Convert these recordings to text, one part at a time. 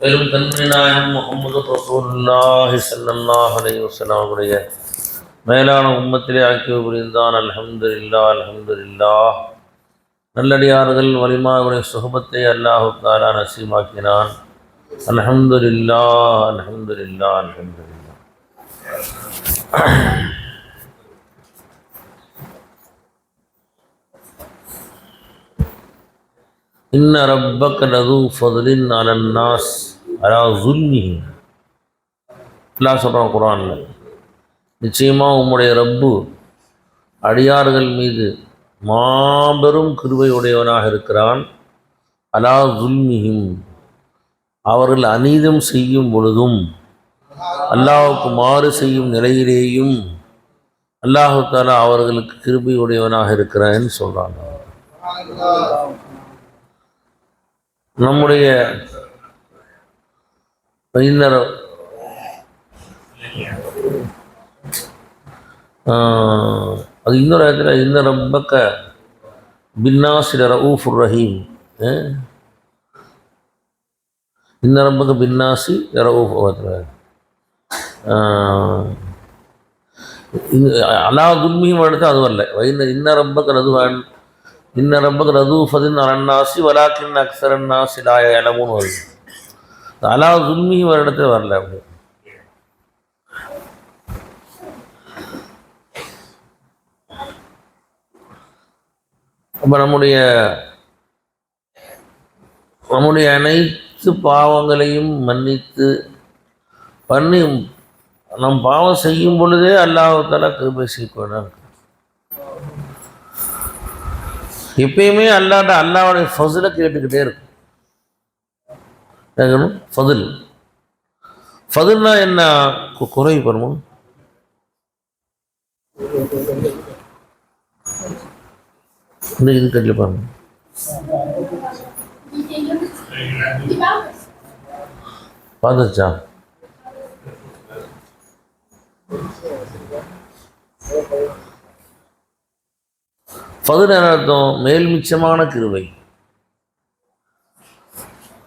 பெரும் தன்மையினாயும் முகமது ரசூலுல்லாஹி ஸல்லல்லாஹு அலைஹி வஸல்லம் அவருடைய மேலான உம்மத்திலே ஆக்கிய புரிந்தான். அல்ஹம்துலில்லாஹ் அல்ஹம்துலில்லாஹ். நல்லடியார்கள் வலிமாவுடைய சுஹபத்தை அல்லாஹு தஆலா நசீமாக்கினான். அல்ஹம்துலில்லாஹ் அல்ஹம்துலில்லாஹ் அல்ஹம்துலில்லாஹ். இன்ன ரப்பக லது ஃபضலின் அலன் நாஸ் அலா ஸுல்மிஹிம். அல்லாஹ் சொல்கிறான் குர்ஆனில், நிச்சயமாக உம்முடைய ரப்பு அடியார்கள் மீது மாபெரும் கிருபையுடையவனாக இருக்கிறான். அலா ஸுல்மிஹிம், அவர்கள் அநீதம் செய்யும் பொழுதும் அல்லாஹ்வுக்கு மாறு செய்யும் நிலையிலேயும் அல்லாஹு தஆலா அவர்களுக்கு கிருபையுடையவனாக இருக்கிறான்னு சொல்கிறாங்க. நம்முடைய அது இன்னொரு இடத்துல இன்ன ரப்பக்க பின்னாஸி ரഊஃபுர் ரஹீம். இன்ன ரப்பக்க பின்னாஸி ரഊஃப். அலா துல்மியும் எடுத்து அது வரல. இன்ன ரப்பக்க ரதுவான் இன்ன ரப்பக ரதூஃபதின் அலன்னாசி வலாக்கின் அக்ஸரன்னாசி லா யஅலமூன் வருது. அலா ஸுல்மிஹி ஒரு இடத்துல வரல. அப்படி அப்போ நம்முடைய அனைத்து பாவங்களையும் மன்னித்து பண்ணி நம் பாவம் செய்யும் பொழுதே அல்லாஹ் தஆலா கிருபை செய்வார். எப்பயுமே அல்லாஹ்வுடைய ஃபضலை கேட்டுக்கிட்டே இருக்கும். ஃபضல்னா என்ன? குறை பண்ணுமா? இது கட்டில் பாருங்க. பார்த்துச்சா? ஃபضல் என்ன அர்த்தம்? மேல் மிச்சமான கிருபை.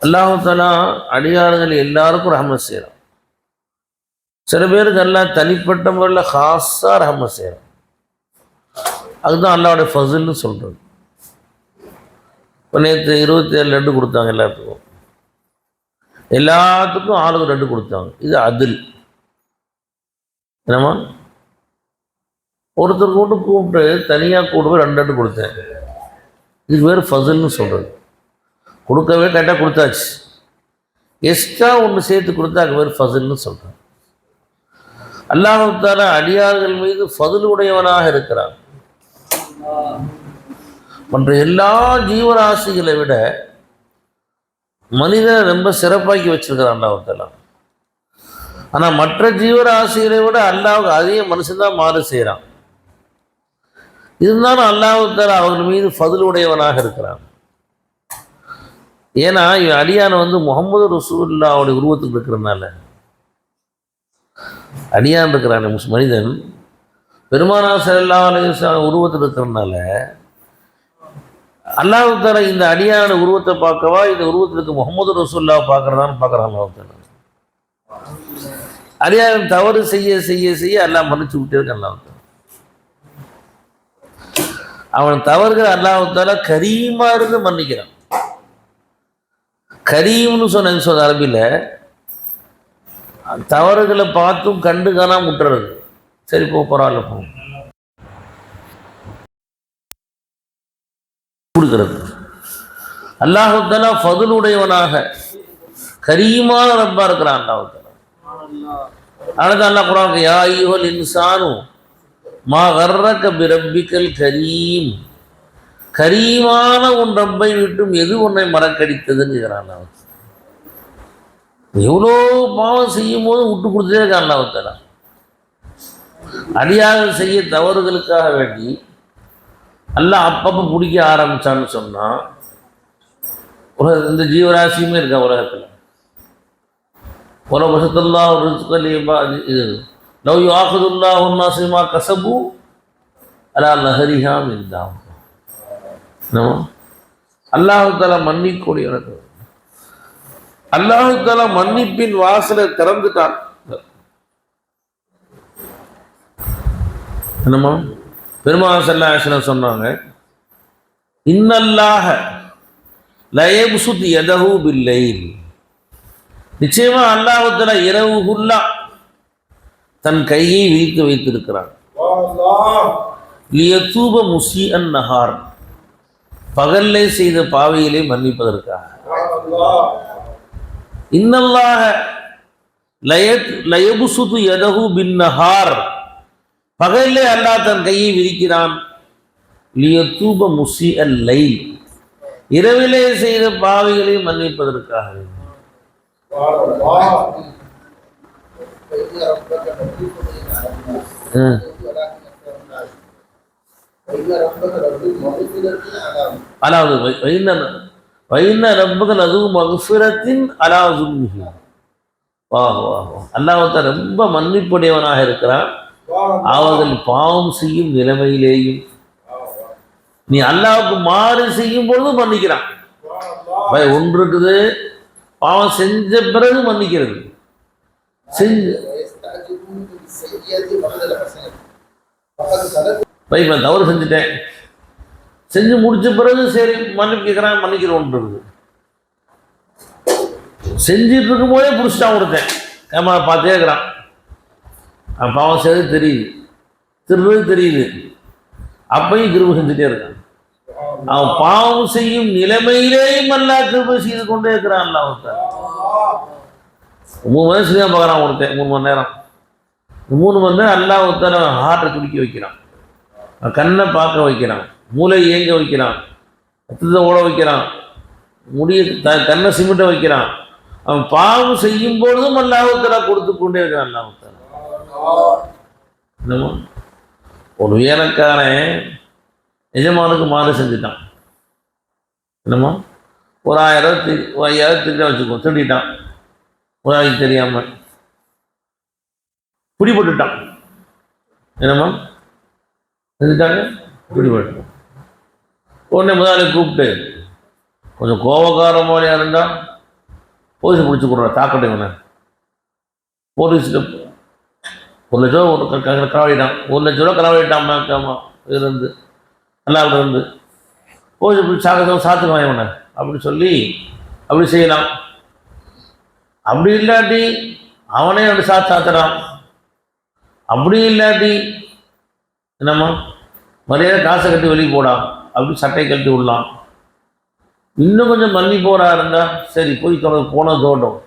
அல்லாஹ் தஆலா அடியார்கள் எல்லாருக்கும் ரஹ்மத் செய்கிறான். சில பேருக்கு அல்லாஹ் தனிப்பட்ட முறையில் ஹாஸா ரஹ்மத் செய்கிறான். அதுதான் அல்லாஹ்வுடைய ஃபضல்னு சொல்கிறது. இப்போ நேற்று 27 லட்டு கொடுத்தாங்க எல்லாத்துக்கும் ஆளுக்கு லட்டு கொடுத்தாங்க. இது அதில் என்னம்மா, ஒருத்தர் கூப்பிட்டு தனியாக கூப்பிட்டு 2 லட்டு கொடுத்தேன். இது வேறு ஃபضல்னு சொல்கிறது. கொடுக்கவே கரெக்டாக கொடுத்தாச்சு, எக்ஸ்ட்ரா ஒன்று சேர்த்து கொடுத்தா அது வேறு ஃபضல்னு சொல்கிறேன். அல்லாஹ் தஆலா அடியார்கள் மீது ஃபضல் உடையவனாக இருக்கிறான். மற்ற எல்லா ஜீவராசிகளை விட மனிதனை ரொம்ப சிறப்பாக்கி வச்சிருக்கிறான் அல்லாஹ் தஆலா. ஆனால் மற்ற ஜீவராசிகளை விட அல்லாஹ்வுக்கு அதிக மனுஷன்தான் மாறு செய்கிறான். இருந்தாலும் அல்லாஹ் தஆலா அவர்கள் மீது ஃபضல் உடையவனாக இருக்கிறான். ஏன்னா அடியானை முகமது ரசூலுல்லாஹ்வுடைய உருவத்துக்கு இருக்கிறதுனால, அடியான் இருக்கிறான் மனிதன் பெருமானார் ஸல்லல்லாஹு அலைஹி வஸல்லம் உருவத்தில் இருக்கிறதுனால அல்லாஹ் தஆலா இந்த அடியான உருவத்தை பார்க்கவா இந்த உருவத்திற்கு முகமது ரசூலுல்லாஹ் பார்க்கறதான்னு பார்க்குறான். அல்லாஹ் தஆலா அடியான் தவறு செய்ய செய்ய செய்ய அல்லாஹ் மன்னிச்சு விட்டே இருக்கான். அல்லாஹ் தஆலா அவன் தவறுகள் அல்லாஹ் தஆலா கரீமா இருந்து மன்னிக்கிறான். கரீம்னு சொன்ன அரபியில் தவறுகளை பார்த்தும் கண்டு காணாம விட்டுறது. சரி பரவாயில்ல கொடுக்கிறது. அல்லாஹ் தஆலா ஃபضல் உடையவனாக கரீமான ரப்பா இருக்கிறான். அல்லாஹ் தஆலா அதனால அல்லாஹ் குர்ஆன்ல யா அய்யுஹல் இன்சானு மா கர்ரக பிரப்பிக்கல் கரீம், கரீமான உன் ரப்பை விட்டும் எது உன்னை மறக்கடித்ததுன்னு இருக்கிறான். எவ்வளோ பாவம் செய்யும் போது விட்டு கொடுத்தே இருக்கான் அல்லாஹ் தஆலா. அடியார்கள் செய்ய தவறுகளுக்காக வேண்டி அல்லாஹ் அப்பப்போ பிடிக்க ஆரம்பிச்சான்னு சொன்னால் இந்த ஜீவராசியுமே இருக்கா உலகத்தில். உலகத்துல்லாஹ் இது லவ் யுஆகிதுல்லாஹு الناس بما كسبوا على ظهرها من دابة. அல்லாஹு தஆலா மன்னிக்கூடியவன். அல்லாஹு தஆலா மன்னிப்பின் வாசலை திறந்துட்டான். என்னமா பெருமாள் ஸல்லல்லாஹு அலைஹி வஸல்லம் சொன்னாங்க, இன்னல்லாஹ லயப்சுத் யதஹு பில்லைல். நிச்சயமா அல்லாஹ் தஆலா இரவுகுல்லா தன் கையை விரித்து வைத்திருக்கிறான். லியதூப முஸீஅன் நஹார், பகல்லே செய்த பாவையிலே மன்னிப்பதற்காக. இன்னல்லாஹ லயப்சுத் யதஹு பின் நஹார், பகல்லே அல்லாஹ் தன் கையை விரிக்கிறான். லியதூப முஸீஅல் லைல், இரவிலே செய்த பாவைகளை மன்னிப்பதற்காக. அதாவது வைன்ன ரப்பக லது மக்ஃபிரத்தின் அலா ஸுல்மிஹி. வாஹ் வாஹ். அல்லாஹ் ரொம்ப மன்னிப்புடையவனாக இருக்கிறான் அவர்கள் பாவம் செய்யும் நிலைமையிலேயும். நீ அல்லாஹ்வுக்கு மாறு செய்யும் பொழுது மன்னிக்கிறான். ஒன்று இருக்குது, பாவம் செஞ்ச பிறகு மன்னிக்கிறது. செஞ்சு நான் தவறு செஞ்சுட்டேன், செஞ்சு முடிச்ச பிறகு சரி மன்னிப்பு கேட்குறான், மன்னிக்கிறோன்றது. செஞ்சிட்டு இருக்கும் போதே பிடிச்சிட்டான் ஒருத்தன், ஏமா பார்த்தே இருக்கிறான், பாவம் செய்து தெரியுது, திருறது தெரியுது, அப்பையும் கிருபை செஞ்சுட்டே இருக்கான். அவன் பாவம் செய்யும் நிலைமையிலேயும் அல்லாஹ் கிருபை செய்து கொண்டே இருக்கிறான். அல்லாஹ் 3 மணி நேரம் தான் பார்க்குறான் ஒருத்தன், 3 மணி நேரம். 3 மணி நேரம் அல்லாஹ் ஒருத்தர் ஹார்ட்டை துடிக்க வைக்கிறான், கண்ணை பார்க்க வைக்கிறான், மூளை இயங்க வைக்கிறான், ரத்தத்தை ஓட வைக்கிறான், முடிய கண்ணை சிமிட்ட வைக்கிறான். அவன் பாவம் செய்யும் பொழுதும் அல்லாஹ் ஒருத்தரா கொடுத்து கொண்டே இருக்கிறான். அல்லாஹ் ஒருத்தர் என்னமோ ஒரு வேலைக்காரன் எஜமானுக்கு மாறு செஞ்சுட்டான். என்னமோ ஒரு 1000 திருட வச்சுக்கோ, திருடிட்டான், ஒரு ஆளுக்கு தெரியாம பிடிபட்டுட்டான். என்னம்மா செஞ்சுட்டாங்க, பிடிபட்டுட்டான். உடனே முதலாளி கூப்பிட்டு, கொஞ்சம் கோபக்காரமாக இருந்தா போலீஸ் பிடிச்சி கொடுறா, தாக்கட்டும் இவனை. போலீஸில் 1 லட்சம் களவாடிட்டான், 1 லட்ச ரூபா களவாடிட்டான் இருந்து அல்லாஹ்விட இருந்து. போலீஸ் பிடிச்சி சாத்துக்குவான் இவனை அப்படி சொல்லி அப்படி செய்யலாம். அப்படி இல்லாட்டி அவனே அப்படி சாத்துறான். அப்படி இல்லாட்டி என்னம்மா மரியாதை காசை கட்டி வெளியே போடான், அப்படி சட்டை கட்டி விடலாம். இன்னும் கொஞ்சம் மல்லி போறா இருந்தா சரி போய் போன தோட்டம்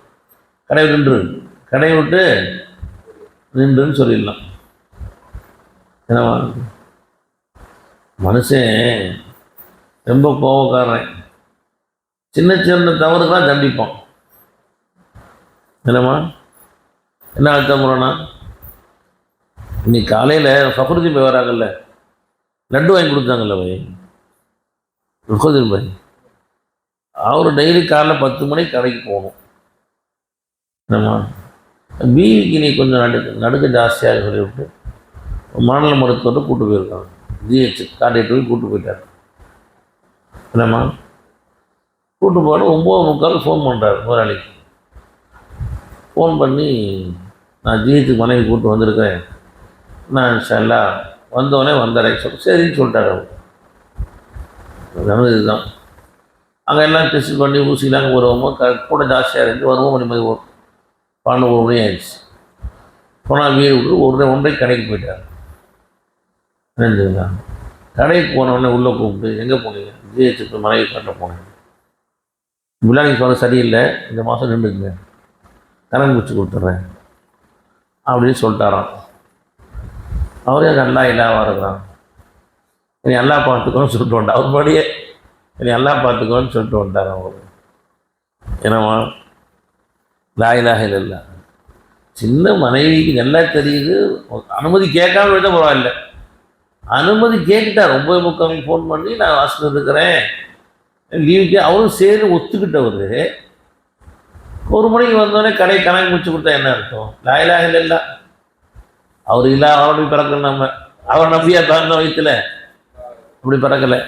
கடை நின்று, கடை விட்டு நின்றுன்னு சொல்லிடலாம். என்னம்மா மனுஷன் ரொம்ப கோபக்காரன், சின்ன சின்ன தவறுக்கெல்லாம் தண்டிப்பான். என்னம்மா என்ன அர்த்தம் முறைனா, இன்னைக்கு காலையில் ஃபக்ருதீன் போய் வராங்கல்ல, லட்டு வாங்கி கொடுத்தாங்கல்ல போய் ஃபக்ருதீன் பாய், அவர் டெய்லி காலைல 10 மணிக்கு கடைக்கு போகணும். என்னம்மா பிவிக்கு நீ கொஞ்சம் நடுக்க ஜாஸ்தியாக சொல்லிவிட்டு மனநல மருத்துவத்தை கூப்பிட்டு போயிருக்காங்க, ஜிஹெச் காட்டிகிட்டு போய் கூப்பிட்டு போயிட்டார். என்னம்மா கூப்பிட்டு போகிற 9:45 ஃபோன் பண்ணுறாரு முதலாளிக்கு. ஃபோன் பண்ணி, நான் ஜிஹெச்சுக்கு மனைவி கூப்பிட்டு வந்திருக்கிறேன், நான் இன்ஷா வந்தோடனே வந்துடுறேன் சரின்னு சொல்லிட்டாரு. அவர் நடந்தது இதுதான். அங்கே எல்லாம் டெஸ்ட் பண்ணி ஊசிலாம் வருவோமோ கூட ஜாஸ்தியாக இருந்து வருவோம், மணி 12 மணி ஆயிடுச்சு. போனால் வீடு விட்டு 1:30 கடைக்கு போயிட்டார். நினைஞ்சுங்களா, கடைக்கு போனவுடனே உள்ளே கூப்பிட்டு, எங்கே போனீங்க? ஜிஹெச்சுக்கு மனைவி காட்ட போனேன். இப்படிலாம் நீங்கள் சொல்ல சரியில்லை, இந்த மாதம் நின்றுங்க, கணக்கு முடிச்சு கொடுத்துட்றேன் அப்படின்னு சொல்லிட்டாராம். அவரே நல்லா இல்லாமல் இருக்கிறான். நீ நல்லா பார்த்துக்கோன்னு சொல்லிட்டு வந்தார். அவர் படியே நீ நல்லா பார்த்துக்கோன்னு சொல்லிட்டு வந்தார் அவர். என்னம்மா லா இலாஹ இல்லல்லாஹ். சின்ன மனைவிக்கு நல்லா தெரியுது, அனுமதி கேட்காம விட பரவாயில்ல, அனுமதி கேட்டுட்டார். 9:45 ஃபோன் பண்ணி நான் வாசல் இருக்கிறேன் லீவுக்கு, அவரும் சேர்ந்து ஒத்துக்கிட்டவர். 1 மணிக்கு வந்தோடனே கடை கணக்கு முடிச்சு கொடுத்தா என்ன அர்த்தம்? லா இலாஹ இல்லல்லாஹ். அவர் இல்லை, அவருடைய பிறக்கல, நம்ம அவரை நம்பியா பிறந்த வயிற்றுல அப்படி பிறக்கலை.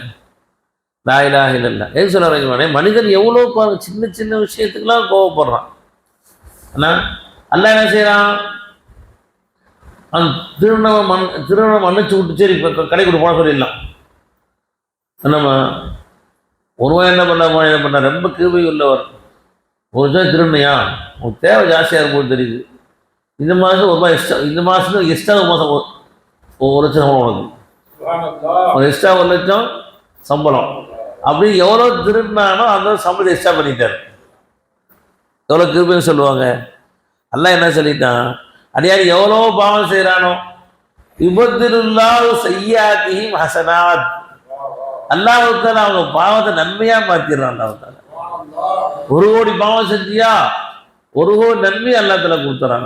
லா இலாஹ இல்லல்லாஹ். எது சொல்ல வரீங்க? மனிதன் எவ்வளோ பாருங்க, சின்ன சின்ன விஷயத்துக்கெல்லாம் கோவப்படுறான். ஆனால் அல்லாஹ் என்ன செய்யறான்? அந்த திருநவ மன்னிச்சு விட்டு சரி இப்போ கடை கொடு போன சொல்லிடலாம். நம்ம ஒருவன் என்ன பண்ண ரொம்ப கிருபை உள்ளவர். ஒரு தான் திருநையா உனக்கு தேவை ஜாஸ்தியாக இருக்கும்போது தெரியுது. இந்த மாதம் ஒரு ரூபாய் எக்ஸ்ட்ரா, இந்த மாதத்துக்கு எக்ஸ்ட்ரா ஒரு மாதம் 1 லட்சம் சம்பளம் உனக்கு எக்ஸ்ட்ரா 1 லட்சம் சம்பளம். அப்படி எவ்வளோ திருடினானோ அந்த சம்பளத்தை எக்ஸ்ட்ரா பண்ணிட்டார். எவ்வளோ கிருபைன்னு சொல்லுவாங்க. அல்லாஹ் என்ன சொல்லிட்டான்? அடியார் எவ்வளோ பாவம் செய்கிறானோ யுபத்திலுல்லாஹு ஸய்யிஆத்திஹிம் ஹஸனாத். அல்லாஹ்வுத்தால அவங்க பாவத்தை நன்மையா மாத்திடுறான். அல்லாஹ்வுத்தால 1 கோடி பாவம் செஞ்சியா 1 கோடி நன்மையை அல்லாஹ்தால கொடுத்துறான்.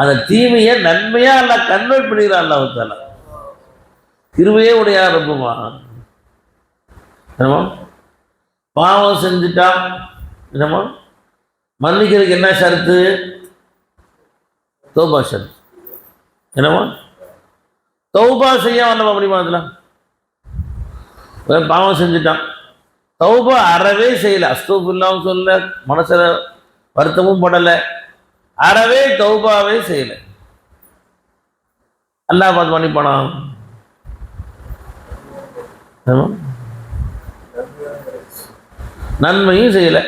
அந்த தீமையை நன்மையா அல்லாஹ் கன்வெர்ட் பண்ணிக்கிறான். அல்லாஹ்வுத்தால கிருபையே உடைய ரப்புமா. என்னமோ பாவம் செஞ்சுட்டா என்னமோ மன்னிக்கிறதுக்கு என்ன ஷரத்து? தௌபா ஷரத்து. என்னமோ தௌபா செய்ய வந்த முடியுமா? அதெல்லாம் பாவம் செஞ்சுட்டான், தௌபா அறவே செய்யலை, அஸ்தக்ஃபிருல்லாஹ் சொல்ல, மனசுல வருத்தமும் படலை, அறவே தௌபாவே செய்யலை. அல்லாஹ் பார்த்து மன்னிப்பானா? நன்மையும் செய்யலை.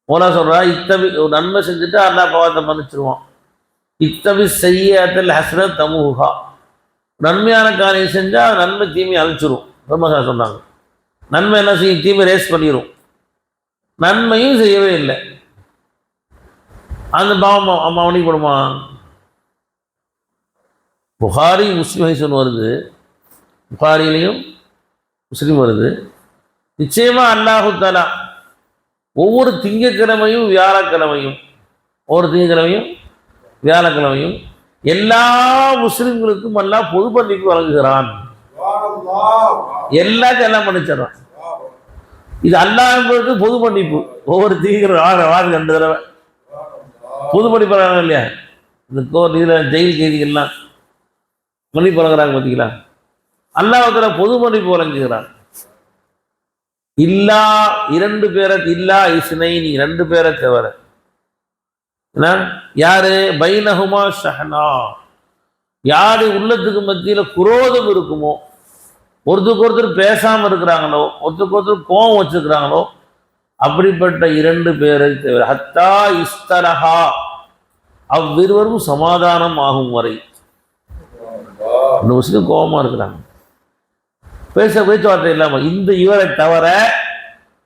போல சொல்றா இத்தவி நன்மை செஞ்சுட்டு அல்லாஹ் பாவத்தை மன்னிச்சிருவான். இத்தவி செய்யாத்தில் ஹஸ்ரத் தமுஹா. நன்மையான காரியம் செஞ்சால் நன்மை தீமை அழிச்சிரும். பிரம்மசா சொன்னாங்க. நன்மை என்ன செய்யும்? தீமை ரேஸ் பண்ணிடும். நன்மையும் செய்யவே இல்லை, அந்த பாவம் அம்மா அவனிப்படுமா? புகாரி முஸ்லிம் ஹதீஸ் வருது, புகாரிலையும் முஸ்லீம் வருது. நிச்சயமா அல்லாஹு தஆலா ஒவ்வொரு திங்கக்கிழமையும் வியாழக்கிழமையும் வியாழக்கிழமையும் எல்லா முஸ்லிம்களுக்கும் அல்லாஹ் பொது மன்னிப்பு வழங்குகிறான். எல்லாத்தையும் எல்லாம் மன்னிச்சிடறான். இது அல்லாஹ் என்பதற்கு பொது மன்னிப்பு. ஒவ்வொரு திங்கக்கிழமை 2 தடவை பொது மன்னிப்பு வழங்குறாங்க இல்லையா? இந்த இதில் ஜெயில் கைதிகள்லாம் மன்னிப்பு வழங்குறாங்க பார்த்தீங்களா? அல்லாஹ் பொது மன்னிப்பு வழங்குகிறான். இல்லா 2 பேரை, இல்லா இஸ்னைனி 2 பேரை தவிர. யாரு? பைனஹுமா ஷஹ்னா. யாரு உள்ளத்துக்கு மத்தியில குரோதம் இருக்குமோ, ஒருத்தருக்கு ஒருத்தர் பேசாம இருக்கிறாங்களோ, ஒருத்தருக்கு ஒருத்தர் கோபம் வச்சிருக்கிறாங்களோ, அப்படிப்பட்ட 2 பேரை தவிர. ஹத்தா இஸ்தரஹா, அவ்விருவரும் சமாதானம் ஆகும் வரை. முஸ்லிம் கோபமா இருக்கிறாங்க, பேச்சுவார்த்தை இல்லாமல். இந்த இவரை தவிர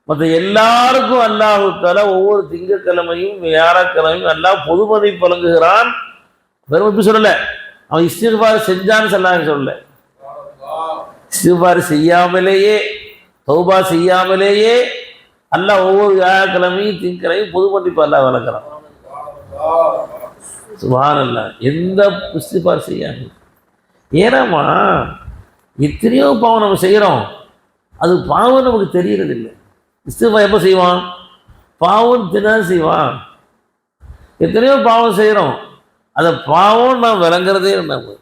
மற்ற எல்லாருக்கும் அல்லாஹு தஆலா ஒவ்வொரு திங்கட்கிழமையும் வியாழக்கிழமையும் அல்லாஹ் பொது மன்னிப்பு வழங்குகிறான். வெறும் எப்படி சொல்லலை, அவன் இஸ்திக்ஃபார் செஞ்சான்னு சொல்லல, இஸ்திக்ஃபார் செய்யாமலேயே, தௌபா செய்யாமலேயே அல்லாஹ் ஒவ்வொரு வியாழக்கிழமையும் திங்கட்கிழமையும் பொது மன்னிப்பு அல்லாஹ் வழங்குறான். சுப்ஹானல்லாஹ். எந்த இஸ்திக்ஃபார் செய்யாம. ஏனாமா எத்தனையோ பாவம் நம்ம செய்கிறோம், அது பாவம் நமக்கு தெரியறது இல்லை. இஸ்திக்ஃபார் எப்போ செய்வான்? பாவம் தினம் செய்வான். எத்தனையோ பாவம் செய்கிறோம், அதை பாவம் நான் விளங்குறதே நம்ம.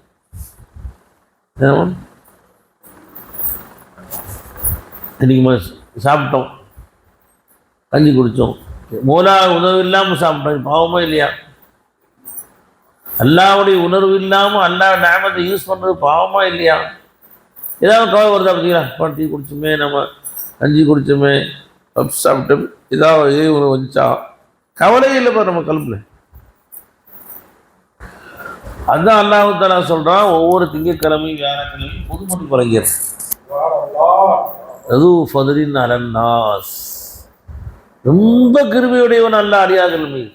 இன்னைக்கு சாப்பிட்டோம், கஞ்சி குடித்தோம், மூலா உணவு இல்லாமல் சாப்பிட்டோம், பாவமா இல்லையா? அல்லாஹ்வுடைய உணர்வு இல்லாமல் அல்லாஹ் நிஅமத்தை யூஸ் பண்ணுறது பாவமா இல்லையா? ஏதாவது கவலை வருதா? பார்த்தீங்களா, டீ குடிச்சோமே, நம்ம கஞ்சி குடிச்சோமே, சாப்பிட்டோம், ஏதாவது உணவு வந்துச்சா? கவலையே இல்லைப்பா நம்ம கல்பில். அதுதான் அல்லாஹ் தஆலா சொல்கிறான், ஒவ்வொரு திங்கட்கிழமையும் வியாழக்கிழமையும் பொது மன்னிப்பு வழங்கிறான். அது ஃபதுலின் அலன்னாஸ். ரொம்ப கிருபையுடையவன் அல்லாஹ் அடியார்கள் மீது.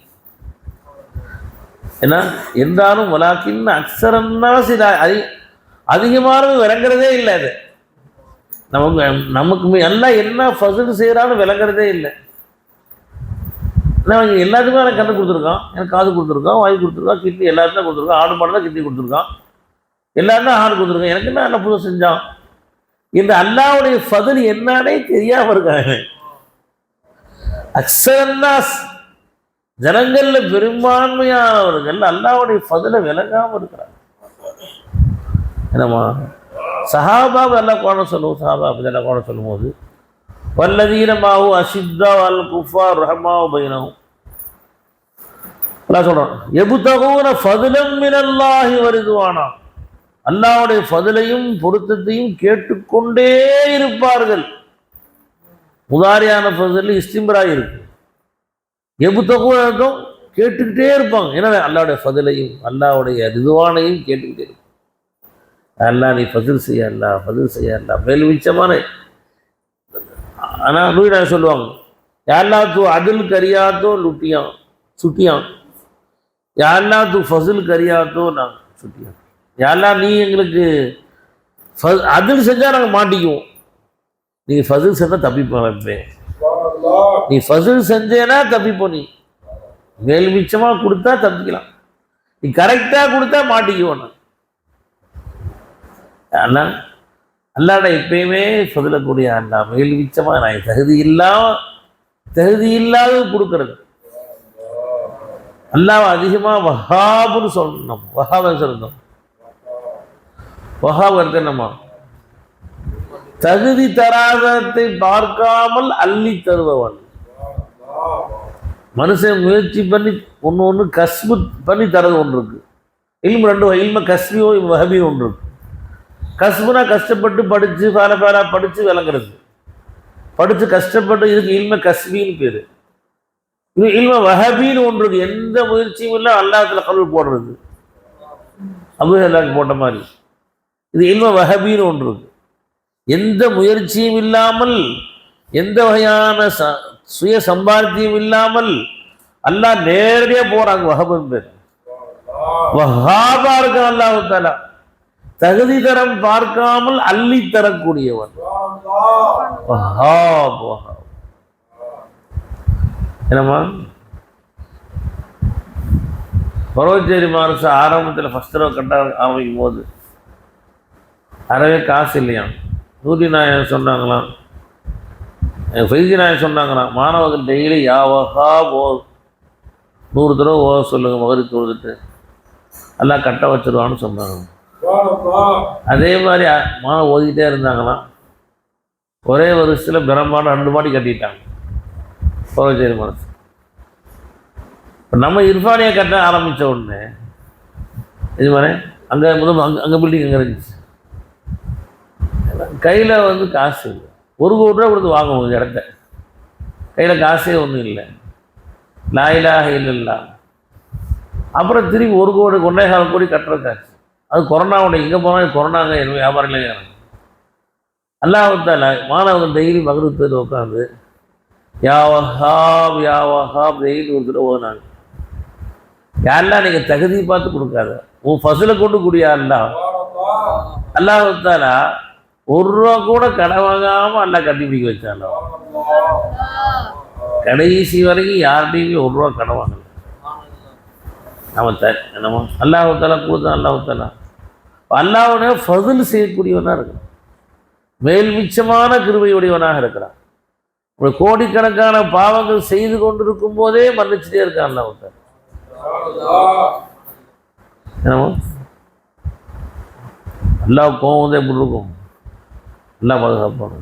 ஏன்னா என்றாலும் வலாக்கின் அக்ஸரன்னாஸ், அதிகமானது விளங்குறதே இல்லை. அது நமக்கு எல்லாம் என்ன ஃபஸல் செய்கிறான்னு விளங்குறதே இல்லை. நான் எல்லாத்துக்குமே எனக்கு கண்ணு கொடுத்துருக்கான், எனக்கு காது கொடுத்துருக்கான், வாய் கொடுத்துருக்கான், கிட்னி எல்லாத்தையும் கொடுத்துருக்கான், ஆடு மாடு தான் கிட்னி கொடுத்துருக்கான், எல்லாரும் தான் ஆடு கொடுத்துருக்கான், எனக்கு என்ன நல்ல புதுசு செஞ்சான். இந்த அல்லாஹ்வுடைய ஃபதுல் என்னன்னே தெரியாமல் இருக்காங்க. அக்ஸரன்னாஸ், ஜனங்கள்ல பெரும்பான்மையானவர்கள் அல்லாஹ்வுடைய ஃபதுலை விளங்காமல் இருக்கிறாங்க. என்னம்மா சஹாபாவை எல்லாம் குரான் சொல்லுவோம். சஹாபா பற்றி எல்லாம் குரான் சொல்லும்போது வல்லதீன மாஹு அஷித்தா அல் குஃபார் ரஹ்மாவு பைனஹும் அல்லாஹ் சொல்றான் யப்தகூன ஃபதுலம் மினல்லாஹி வ ரிதுவானா, அல்லாஹ்வுடைய ஃபதுலையும் பொருத்தத்தையும் கேட்டுக்கொண்டே இருப்பார்கள். முதாரியான ஃபதுல் இஸ்திம்ராய் இருக்கு. யப்தகூன அர்த்தம் கேட்டுக்கிட்டே இருப்பாங்க. ஏன்னா அல்லாஹ்வுடைய ஃபதுலையும் அல்லாஹ்வுடைய ரிதுவானையும் கேட்டுக்கிட்டே இருப்பாங்க. அல்லாஹ் நீ ஃபதுல் செய்ய, அல்லாஹ் ஃபதுல் செய்ய, அல்லாஹ் மேல் மிச்சமான. ஆனால் நூறு சொல்லுவாங்க யாரெல்லாம் தூ அதில் கரியாத்தோ லுட்டியான் சுட்டியான், யாரெல்லாம் தூ ஃபசுல் கரியாத்தோ நான் சுட்டியான். யாரெல்லாம் நீ எங்களுக்கு அதில் செஞ்சால் நாங்கள் மாட்டிக்குவோம், நீ ஃபசுல் செஞ்சால் தப்பிப்போம் வைப்பேன். நீ ஃபசுல் செஞ்சேன்னா தப்பிப்போம். நீ மேல் மிச்சமாக கொடுத்தா தப்பிக்கலாம், நீ கரெக்டாக கொடுத்தா மாட்டிக்குவோம். நான் அல்லாட எப்பயுமே சொல்லக்கூடிய அல்லா மேல் மிச்சமாக நான் தகுதி இல்லாத கொடுக்கறது. அல்லாஹ் அதிகமாக வஹாபுன்னு சொல்லணும். வஹாப சொல்லணும். வஹாப் இருக்க நம்ம தகுதி தராதத்தை பார்க்காமல் அள்ளி தருபவன். மனுஷன் முயற்சி பண்ணி ஒன்று கஸ்பு பண்ணி தரது ஒன்று இருக்கு. இல்மு ரெண்டு இல்ம கஸ்பியோ வஹபியோ ஒன்று இருக்கு. கஸ்புனா கஷ்டப்பட்டு படித்து பேரா படித்து விளங்குறது, படித்து கஷ்டப்பட்டு இதுக்கு இல்ம கஸ்பின்னு பேர். இது இல்ம வஹபின்னு ஒன்று இருக்கு. எந்த முயற்சியும் இல்லை அல்லாஹ்வுல கல்வி போடுறது, அபூஹலாக்கு போட்ட மாதிரி. இது இல்ம வஹபின்னு ஒன்று இருக்கு. எந்த முயற்சியும் இல்லாமல், எந்த வகையான சுய சம்பாத்தியம் இல்லாமல் அல்லாஹ் நேரடியாக போறாங்க. வஹபன் பேர். வஹாபா இருக்கு அல்லாஹ் தஆலா. தகுதி தரம் பார்க்காமல் அள்ளி தரக்கூடியவன். வஹாப் வஹாப் என்னம்மா பரவச்சேரி மாரச ஆரம்பத்தில் ஃபஸ்ட் தடவை கட்ட ஆரம்பிக்கும் போது அறவே காசு இல்லையாம். நூற்றி நாயகம் சொன்னாங்களாம், ஃபைசி நாயகம் சொன்னாங்களாம், மாணவர்கள் டெய்லி யா வஹாப் ஓ 100 தடவை ஓ சொல்லுங்க மகரி தொழுதுட்டு எல்லாம் கட்ட வச்சிருவான்னு சொன்னாங்க. அதே மாதிரி மாணவ ஓதிக்கிட்டே இருந்தாங்களாம். ஒரே வருஷத்தில் பிரம்மாண்டம் 2 மாடி கட்டிட்டாங்க பரவச்சேரி மனசு. இப்போ நம்ம இர்ஃபானியை கட்ட ஆரம்பித்த உடனே இது மாதிரி அங்கே அங்கே பில்டிங் அங்கே இருந்துச்சு. கையில் காசு இல்லை. 1 கோடி ரூபா கொடுத்து வாங்க உங்கள் இடத்த, கையில் காசே ஒன்றும் இல்லை. லா இலாஹ இல்லல்லாஹ். அப்புறம் திரும்பி 1 கோடி 1.25 கோடி கட்டுறதுக்காச்சு. அது கொரோனாவுடைய இங்கே போனால் கொரோனாங்க என்ன வியாபாரங்களே. அல்லாஹ் தஆலா மாணவர்கள் டெய்லி மக்ரிப் தொழுது உட்காந்து யா வஹாப் யா வஹாப் டெய்லி ஒரு தடவை ஓதுனாங்க. யாரெல்லாம் நீங்கள் தகுதி பார்த்து கொடுக்காத, உன் ஃபசுலை கொண்டு கூடியா அல்லாஹ் தஆலா 1 ரூபா கூட கடை வாங்காமல் அல்லாஹ் கண்டுபிடிக்க வச்சான். கடைசி வரைக்கும் யார்கிட்டையுமே 1 ரூபா கடை வாங்கல. நம்ம அல்லாஹ் தஆலா கொடுத்தான். அல்லாஹ் தஆலா அல்லாஹ்வுடைய ஃபதுல் செய்யக்கூடியவனாக இருக்கிறான். மேல் மிச்சமான கிருபையுடையவனாக இருக்கிறான். ஒரு கோடிக்கணக்கான பாவங்கள் செய்து கொண்டிருக்கும் போதே மன்னிச்சுட்டே இருக்கான் அல்லாஹ் தஆலா. என்னமோ அல்லாஹ் கோவம் வந்து எப்படி இருக்கும்? எல்லாம் பாதுகாப்பாங்க.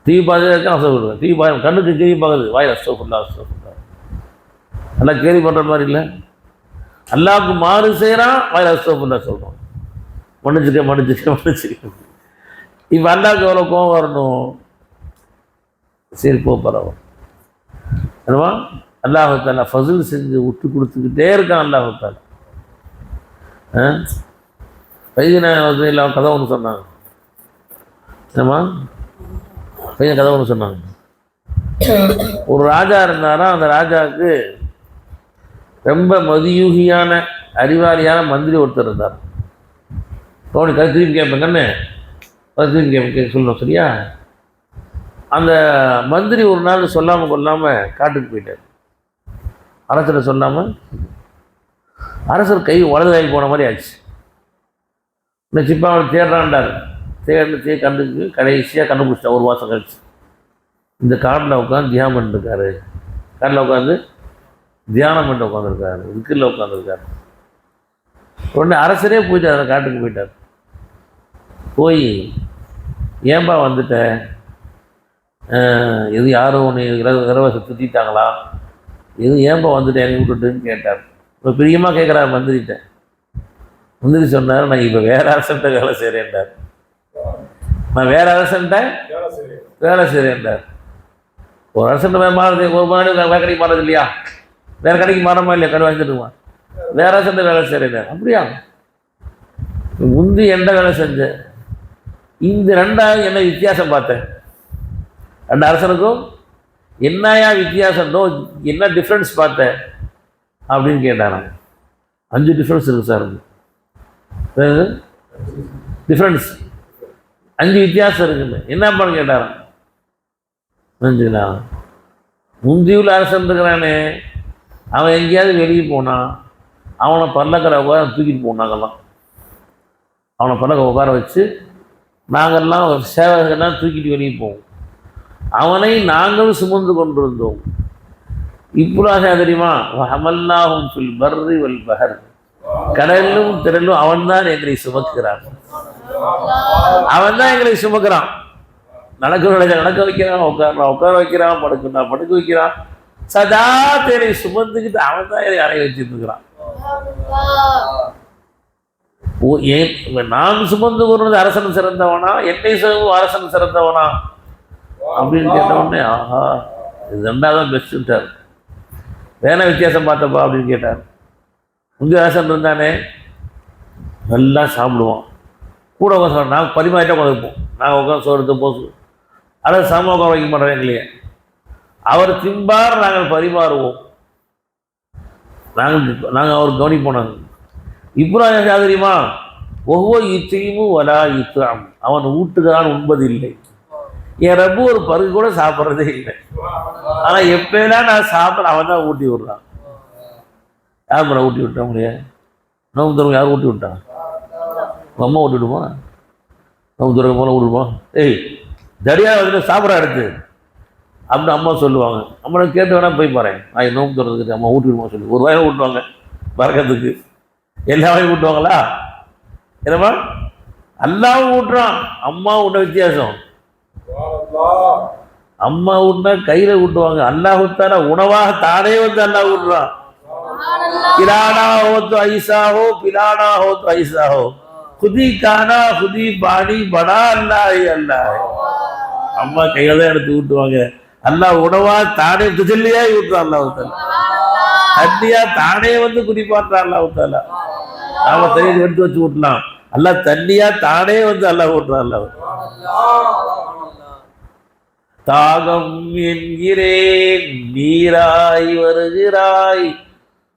டிவி பார்த்துட்டே இருக்கேன், அசோஃபுல்லா டிவி பார்க்க கண்ணுக்கு டிவி பார்க்குது, வாயில் அசோஃபுல்லா அசோஃபுல்லா. எல்லாம் கேள்வி பண்ணுற மாதிரி இல்லை. அல்லாவுக்கு மாறு செய்கிறான், வாயில் அசோஃபுல்லா சொல்கிறோம். மன்னிச்சுக்க. இப்போ அல்லாவுக்கு எவ்வளோ கோவம் வரணும்? சரி போ பரவாயில்ல. என்னவா அல்லாஹ் தஆலா ஃபஸல் செஞ்சு விட்டு கொடுத்துக்கிட்டே இருக்கான். அல்லாஹ் தஆலா பையன் கதை ஒன்று சொன்னாங்க. என்னம்மா பையன் கதை ஒன்று சொன்னாங்க. ஒரு ராஜா இருந்தாராம். அந்த ராஜாவுக்கு ரொம்ப மதியூகியான அறிவாளியான மந்திரி ஒருத்தர் இருந்தார். தோணி கதை திரும்பி கேட்பேன் கண்ணு, திரும்பி கேட்பேன் சொல்லணும் சரியா. அந்த மந்திரி ஒரு நாள் சொல்லாமல் கொள்ளாமல் காட்டுக்கு போயிட்டார். அரசரை சொல்லாமல். அரசர் கை வலதுகாய் போன மாதிரி ஆச்சு. இந்த சிப்பா அவர் தேடுறான்டார். தேடி கண்டுக்கு கடைசியாக கண்டுபிடிச்சிட்டா. 1 மாதம் கழிச்சு இந்த காட்டில் உட்காந்து தியானம் பண்ணிருக்காரு. காட்டில் உட்காந்து தியானம் பண்ணிட்டு உட்காந்துருக்காரு. விக்கிரில் உட்காந்துருக்காரு. உடனே அரசரே போயிட்டார், அந்த காட்டுக்கு போயிட்டார். போய் ஏன்பா வந்துட்டேன், எது யாரும் உன்னை இரவசை சுற்றிட்டாங்களா, எது ஏன்பா வந்துட்டேன் என்னை விட்டுட்டுன்னு கேட்டார். இப்போ பிரியமாக கேட்குறாரு மந்திரிட்டேன். மந்திரி சொன்னார், நான் இப்போ வேறு அரசன்ட்ட வேலை செய்கிறேன்டார். நான் வேறு அரசன்ட்ட வேலை செய்கிறேன்டார். ஒரு அரசன்ட்ட மாறுது, ஒரு மாதிரி வேறு கடைக்கு மாறது இல்லையா, வேறு கடைக்கு மாறமா இல்லையா, கடை வாங்கிட்டுமா, வேறு அரசன்ட்ட வேலை செய்கிறேன். அப்படியா, முந்தி எந்த வேலை செஞ்சேன், இந்த ரெண்டாவது என்ன வித்தியாசம் பார்த்தேன், ரெண்டு அரசனுக்கும் என்னையா வித்தியாசம், என்ன டிஃப்ரென்ஸ் பார்த்தேன் அப்படின்னு கேட்டாராம். 5 டிஃப்ரென்ஸ் இருக்குது சார், டிஃப்ரென்ஸ் 5 வித்தியாசம் இருக்குன்னு. என்னப்பான்னு கேட்டாராம். புரிஞ்சுங்களா, முந்தியுள்ள அரசன் இருக்கிறானே, அவன் எங்கேயாவது வெளியே போனான், அவனை பல்லக்கரை உட்கார தூக்கிட்டு போனாங்கலாம். அவனை பல்லக்க உட்கார வச்சு நாங்கள்லாம் சேவகர்கள்லாம் தூக்கிட்டு வெளியே போவோம். அவனை நாங்களும் சுமந்து கொண்டிருந்தோம். இப்படாக தெரியுமா, அமல்லாகும் ஃபில் பர்ரி வல் பஹர், கடலும் திரளும் அவன்தான் எங்களை சுமக்கிறான். அவன் தான் எங்களை சுமக்கிறான். நடக்க வைக்கிறான், உட்கார வைக்கிறான், படுக்க வைக்கிறான். சதா தேனை சுமந்துக்கிட்டு அவன் தான் என்னை அறைய வச்சுட்டு இருக்கிறான். நான் சுமந்து கொண்டது அரசன் சிறந்தவனா, என்னை சுமந்து அரசன் சிறந்தவனா அப்படின்னு கேட்டவுடனே, ஆஹா இது ரெண்டாவது பெஸ்ட்டுட்டார். வேணா வித்தியாசம் பார்த்தப்பா அப்படின்னு கேட்டார். முந்தைய அரசன் இருந்தானே நல்லா சாப்பிடுவோம், கூட உட்காந்து நாங்கள் பரிமாறிட்டா உட்காந்துப்போம், நாங்கள் உட்காந்து சோறு போசு, அதாவது சாம உட்கார வைக்க மாட்டோம் எங்களையே. அவர் திம்பார், நாங்கள் பரிமாறுவோம், நாங்கள் அவர் கவனிப்போம். நாங்கள் இப்போ தெரியுமா, ஒவ்வொரு இச்சையும் வலா இத்தாம், அவன் ஊட்டுகிறான் உண்பதில்லை. என் ரப்பு ஒரு பருகு கூட சாப்பிட்றதே இல்லை. ஆனால் எப்பெல்லாம் நான் சாப்பிட்ற அவன் தான் ஊட்டி விடுறான். யார் மேலே ஊட்டி விட்டா முடியாது, நோம்பு தருவங்க யார் ஊட்டி விட்டான், உங்கள் அம்மா ஊட்டி விடுமா, நோம்பு தருவங்க போல விடுமா, ஏய் தடியாக வந்துட்டு சாப்பிட்ற எடுத்து அப்படின்னு அம்மா சொல்லுவாங்க. அம்மா கேட்டு வேணா போய் பாரு, நான் நோம்பு தரதுக்கு அம்மா ஊட்டி விடுமா சொல்லி ஒரு வாரம் ஊட்டுவாங்க பறக்கிறதுக்கு. எல்லா வாயும் ஊட்டுவாங்களா, என்னம்மா அல்லாவும் ஊட்டுறான், அம்மா ஊட்ட வித்தியாசம். அம்மா ஊட்டினா கையில ஊட்டுவாங்க, அல்லாஹ் ஊட்டானா உணவாக தானே வந்து அல்லாஹ் ஊட்டுறான். கிரானா ஹோ तो ऐसा हो, पिलाना हो तो ऐसा हो, खुदी खाना खुदी पानी बड़ा अल्लाह ही अल्लाह है. அம்மா கையில தான் எடுத்து ஊட்டுவாங்க. அல்லாஹ் உணவா தானே துஜல்லியா ஊட்டுறான். அல்லாஹ் ஊத்தல தண்ணியா தானே வந்து குடிப்பாட்டுறான். அல்லாஹ் ஊத்தல நாம தண்ணி எடுத்து வச்சு ஊட்டலாம், அல்லாஹ் தண்ணியா தானே வந்து அல்லாஹ் ஊட்டுறான். அல்லாஹ் தாகம் என்கிறேன் நீராய் வருகிறாய்,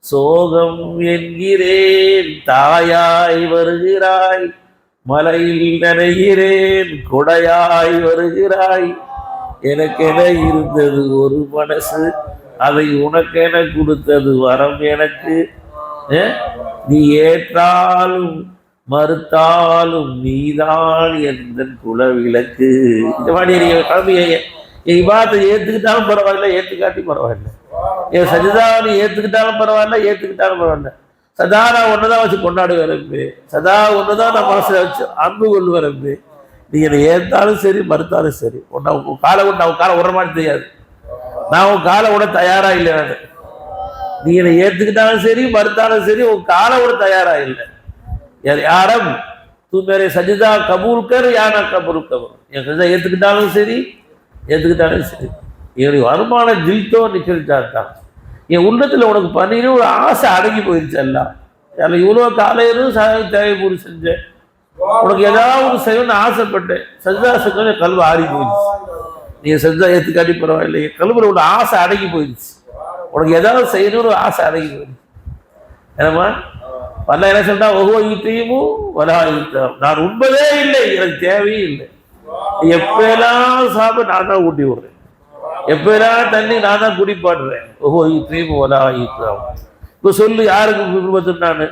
சோகம் என்கிறேன் தாயாய் வருகிறாய், மலையில் நனைகிறேன் கொடையாய் வருகிறாய், எனக்கென இருந்தது ஒரு மனசு, அதை உனக்கென கொடுத்தது வரம் எனக்கு, நீ ஏற்றாலும் மறுத்தாலும் நீதான் எந்த குலவிளக்கு. இந்த மாதிரி நீங்கள் கிளம்பிய என் இபாத்தை ஏற்றுக்கிட்டாலும் பரவாயில்ல, ஏற்றுக்காட்டி பரவாயில்ல, என் சஜிதாவை ஏற்றுக்கிட்டாலும் பரவாயில்ல, ஏற்றுக்கிட்டாலும் பரவாயில்ல, சதா நான் ஒன்று தான் வச்சு கொண்டாடு வரம்பு, சதா ஒன்று தான் நான் மனசில் வச்சு அன்பு கொண்டு வரம்பு. நீ என்னை ஏற்றாலும் சரி மறுத்தாலும் சரி, உன் காலை விட்டு அவன் காலை விட மாதிரி தெரியாது, நான் உன் காலை விட தயாராக இல்லை. நான் நீ என்னை ஏற்றுக்கிட்டாலும் சரி மறுத்தாலும் சரி உன் காலை விட தயாராக இல்லை. யாரம் தூ மேரே சஜிதா கபூல் கர் யானா கபூல் கபூல், என் சஜிதா ஏற்றுக்கிட்டாலும் சரி என்னுடைய வருமான ஜில்தோ நிச்சயிச்சாத்தான். என் உள்ளத்தில் உனக்கு பண்ணின்னு ஒரு ஆசை அடங்கி போயிடுச்சு. எல்லாம் இவ்வளோ காலையிலும் தேவை பூரி செஞ்சேன், உனக்கு ஏதாவது செய்யணும்னு ஆசைப்பட்டேன், சஜிதா செஞ்ச கல்வி ஆறி போயிடுச்சு. நீங்கள் சஜிதா ஏற்றுக்காட்டி பரவாயில்லை, என் கல்வியில் உள்ள ஆசை அடங்கி போயிடுச்சு, உனக்கு ஏதாவது செய்யணும்னு ஒரு ஆசை அடங்கி போயிடுச்சு. ஏன்னா பல்ல என்ன சொன்னா, ஒவ்வொரு ஈட்டையும் வலா ஈட்டம், நான் உண்பதே இல்லை, எனக்கு தேவையும் இல்லை. எப்பெல்லாம் சாப்பிட நான் தான் ஊட்டி விடுறேன், எப்பெல்லாம் தண்ணி நான் தான் குடிப்பாடுறேன். ஒவ்வொரு ஈட்டையும் வலா ஈட்டம். இப்போ சொல்லு யாருக்கு விருப்பத்து நான்,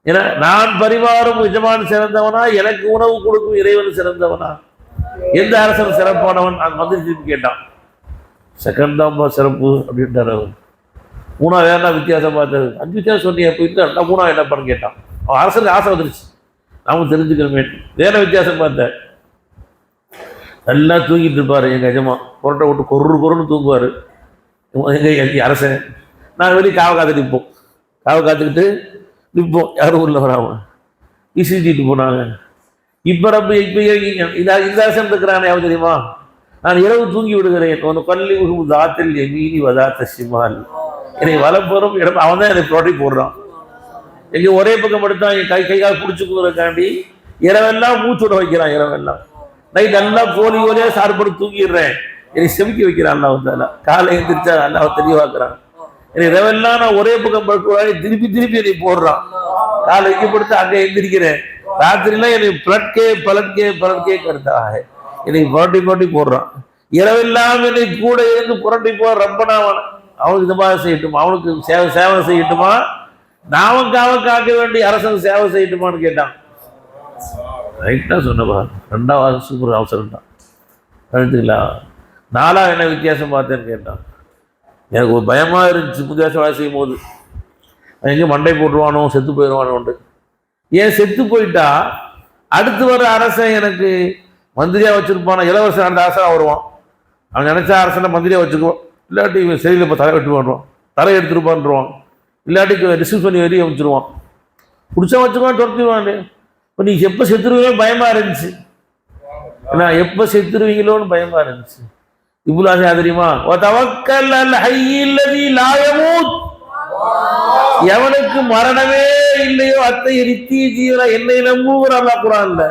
ஏன்னா நான் பரிமாறும் எஜமான் சிறந்தவனா, எனக்கு உணவு கொடுக்கும் இறைவன் சிறந்தவனா, எந்த அரசன் சிறப்பானவன்? நான் வந்து திருப்பி கேட்டான். செகண்ட் தான் சிறப்பு அப்படின்ட்டார் அவர். மூணா வேணா வித்தியாசம் பார்த்தது, 5 வித்தியாசம் சொன்னீங்க, இப்போ இந்த மூணா என்னப்பான்னு கேட்டான். அவன் அரசனுக்கு ஆசை வந்துருச்சு, அவன் தெரிஞ்சுக்கிறமே. வேற வித்தியாசம் பார்த்தேன். நல்லா தூங்கிட்டு இருப்பார் எங்கள் எஜமா. புரட்டை விட்டு கொருன்னு தூங்குவார் எங்கள் அரசன். நாங்கள் வெளியே காவை காத்துட்டு நிற்போம். காவை காத்துக்கிட்டு நிற்போம். யாரும் ஊரில் வராமல் இசிட்டிட்டு போனாங்க. இப்போ ரொம்ப இப்போ இந்த அரசன் இருக்கிறானே அவன் தெரியுமா? நான் இரவு தூங்கி விடுகிறேன். ஒன்று கல்வி தாத்தில் மீனி வதாத்த சிமால். என்னை வளப்போறும் இடம் அவன் தான் எனக்கு புரட்டி போடுறான். எங்கே ஒரே பக்கம் எடுத்தான் என் கைகால் பிடிச்சிக்கிறக்காண்டி இரவெல்லாம் மூச்சுட வைக்கிறான். இரவெல்லாம் நைட் நல்லா கோலியாக சார்படு தூங்கிடுறேன். என்னை செமிக்க வைக்கிறான். அல்லாஹ் வந்தால காலை எழுந்திரிச்சா அல்லாஹ் தெளிவாக்குறான். என்னை இரவெல்லாம் நான் ஒரே பக்கம் படுக்க திருப்பி என்னை போடுறான். காலை எங்கே படுத்து அங்கே எழுந்திரிக்கிறேன். ராத்திரிலாம் என்னை பலட்கே கருத்தாக என்னை புரட்டி போடுறான். இரவெல்லாம் என்னை கூட இருந்து புரட்டி போற ரப்பனா அவனுக்கு இந்த மாதிரி செய்யட்டுமா? அவனுக்கு சேவை செய்யட்டுமா? நாம காக்க வேண்டிய அரசன் சேவை செய்யட்டுமான்னு கேட்டான். ரைட்டா சொன்னப்பா. ரெண்டாவது சூப்பர் அவசரம் தான். கழுத்துங்களா? நாலா என்ன வித்தியாசம் பார்த்தேன்னு கேட்டான். எனக்கு ஒரு பயமாக இருந்துச்சு புதிய செய்யும் போது. எங்கே மண்டை போட்டுருவானோ, செத்து போயிடுவானோண்டு. ஏன் செத்து போயிட்டா அடுத்து வர அரசன் எனக்கு மந்திரியாக வச்சுருப்பானா? இளவரசன் அந்த அரசனாக வருவான். அவன் நினச்சா அரசனை மந்திரியாக வச்சுக்குவான். இல்லாட்டி சரியில் இப்போ தலை வெட்டு பண்ணுவான், தலை எடுத்துருப்பான்ருவான். இல்லாட்டி ரிசீவ் பண்ணி வெளியே வச்சுருவான். பிடிச்சா வச்சுக்குவான், துரத்திடுவான். இப்போ நீ எப்போ செத்துருவீங்களோ பயமாக இருந்துச்சு. ஏன்னா எப்போ செத்துருவீங்களோன்னு பயமாக இருந்துச்சு. இவ்வளோ ஆசை தெரியுமா? எவனுக்கு மரணமே இல்லையோ அத்தை நித்திய ஜீவனா என்னை நம்புகிறான் குரான்ல.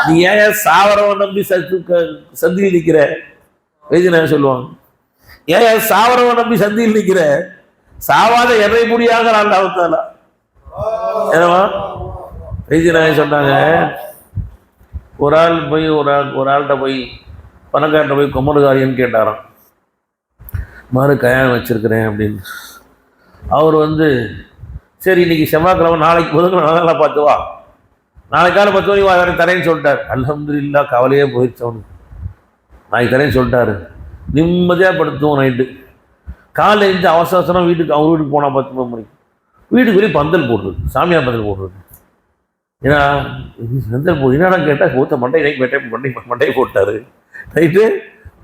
நீ ஏன் சாவரவன் நம்பி சந்தியில் நிற்கிற? வைத்தியநாயகம் சொல்லுவாங்க, ஏன் சாவரவன் நம்பி சந்தியில் நிற்கிற? சாவாத எதை முடியாக நான் அவத்தால ஏன்னா வைத்தியநாயகம் சொன்னாங்க. ஒரு ஆள் போய் ஒரு ஆள்கிட்ட போய் பணக்கார்ட்ட போய் கொம்மடுகாரியன்னு கேட்டாராம். மாதிரி கல்யாணம் வச்சிருக்கிறேன் அப்படின்னு. அவர் சரி இன்னைக்கு செவ்வாய்க்கிழமை, நாளைக்கு புதன்கிழமை நல்லா பார்த்து வா, நாளைக்கு காலை 10 மணிக்கு வா தரேன்னு சொல்லிட்டார். அல்ஹம்துலில்லாஹ் கவலையே போயிடுச்சு அவனுக்கு. நாளைக்கு தரேன்னு சொல்லிட்டாரு. நிம்மதியாக படுத்துவோம். நைட்டு காலை எழுந்து அவசரம் வீட்டுக்கு அவர் வீட்டுக்கு போனால் 10 மணிக்கு வீட்டுக்கு வெளியே பந்தல் போடுறது, சாமியார் பந்தல் போடுறது. ஏன்னா பந்தல் போடு என்னடா கேட்டால் மூத்த மண்டை போட்டார். நைட்டு